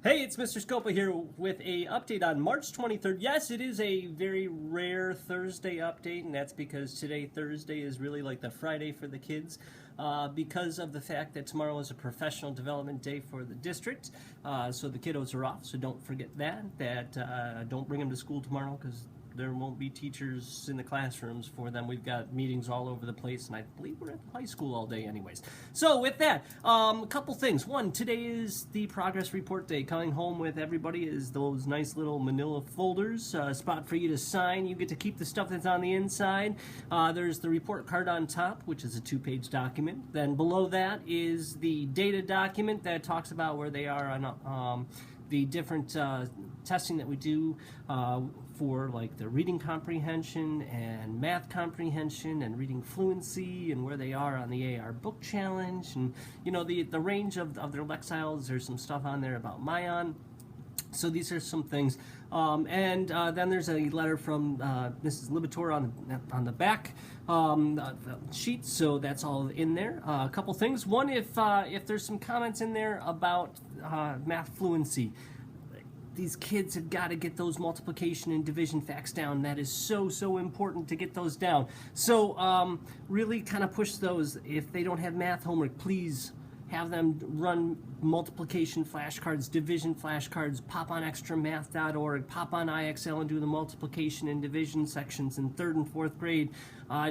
Hey, it's Mr. Scoppa here with a update on March 23rd. Yes, it is a very rare Thursday update, and that's because today, Thursday, is really like the Friday for the kids because of the fact that tomorrow is a professional development day for the district. So the kiddos are off, so don't forget that. Don't bring them to school tomorrow because there won't be teachers in the classrooms for them. We've got meetings all over the place, and I believe we're at the high school all day anyways. So with that, a couple things. One, today is the progress report day. Coming home with everybody is those nice little manila folders, spot for you to sign. You get to keep the stuff that's on the inside. There's the report card on top, which is a 2-page document. Then below that is the data document that talks about where they are on the different testing that we do for like the reading comprehension and math comprehension and reading fluency and where they are on the AR book challenge and the range of their lexiles. There's some stuff on there about Mayan. So these are some things, and then there's a letter from Mrs. Libator on the back sheet, so that's all in there. A couple things. One, if there's some comments in there about math fluency, these kids have got to get those multiplication and division facts down. That is so important to get those down. So really kind of push those. If they don't have math homework, please have them run multiplication flashcards, division flashcards, pop on extramath.org, pop on IXL and do the multiplication and division sections in 3rd and 4th grade.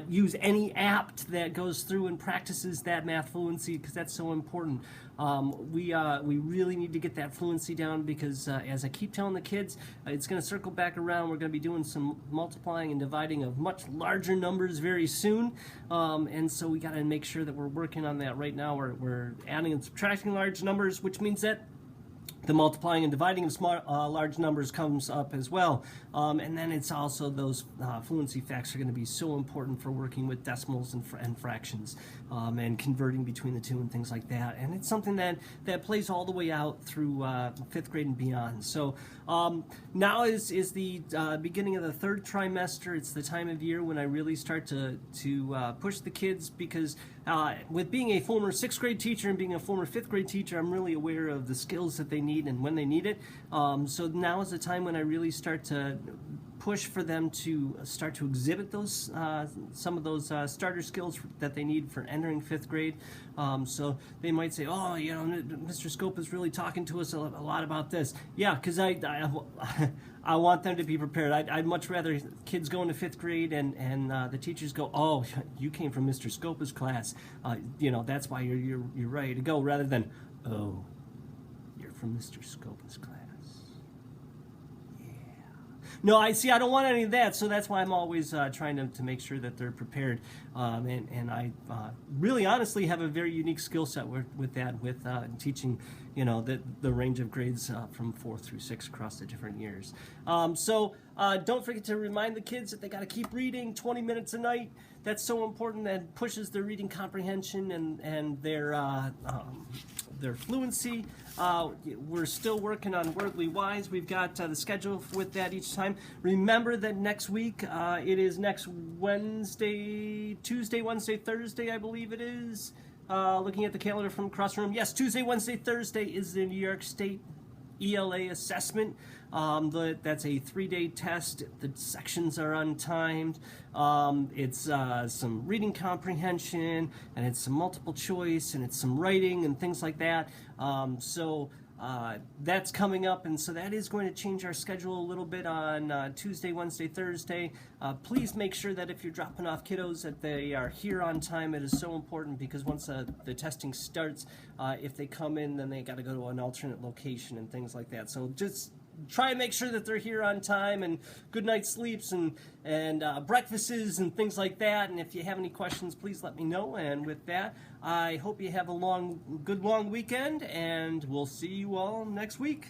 Use any app that goes through and practices that math fluency because that's so important. We really need to get that fluency down because as I keep telling the kids, it's going to circle back around. We're going to be doing some multiplying and dividing of much larger numbers very soon, and so we got to make sure that we're working on that right now. We're adding and subtracting large numbers, which means that the multiplying and dividing of large numbers comes up as well. And then it's also those fluency facts are going to be so important for working with decimals and fractions and converting between the two and things like that. And it's something that plays all the way out through 5th grade and beyond. So now is the beginning of the 3rd trimester. It's the time of year when I really start to push the kids because with being a former 6th grade teacher and being a former 5th grade teacher, I'm really aware of the skills that they need and when they need it. So now is the time when I really start to push for them to start to exhibit those some of those starter skills that they need for entering 5th grade. So they might say, oh, Mr. Scoppa is really talking to us a lot about this. Yeah, because I want them to be prepared. I'd much rather kids go into 5th grade and the teachers go, oh, you came from Mr. Scoppa's class. That's why you're ready to go, rather than, oh, you're from Mr. Scoppa's class. No, I don't want any of that, so that's why I'm always trying to make sure that they're prepared. And I really honestly have a very unique skill set with that, with teaching, the range of grades from 4 through 6 across the different years. So don't forget to remind the kids that they got to keep reading 20 minutes a night. That's so important. That pushes their reading comprehension and their fluency. We're still working on Wordly Wise. We've got the schedule with that each time. Remember that next week, it is next Wednesday, Tuesday, Wednesday, Thursday, I believe it is. Looking at the calendar from across the room. Yes, Tuesday, Wednesday, Thursday is the New York State ELA assessment. That's a 3-day test. The sections are untimed. It's some reading comprehension, and it's some multiple choice, and it's some writing and things like that. So that's coming up, and so that is going to change our schedule a little bit on Tuesday, Wednesday, Thursday. Please make sure that if you're dropping off kiddos that they are here on time. It is so important because once the testing starts, if they come in, then they got to go to an alternate location and things like that. So just try and make sure that they're here on time, and good night's sleeps and breakfasts and things like that. And if you have any questions, please let me know. And with that, I hope you have a good long weekend, and we'll see you all next week.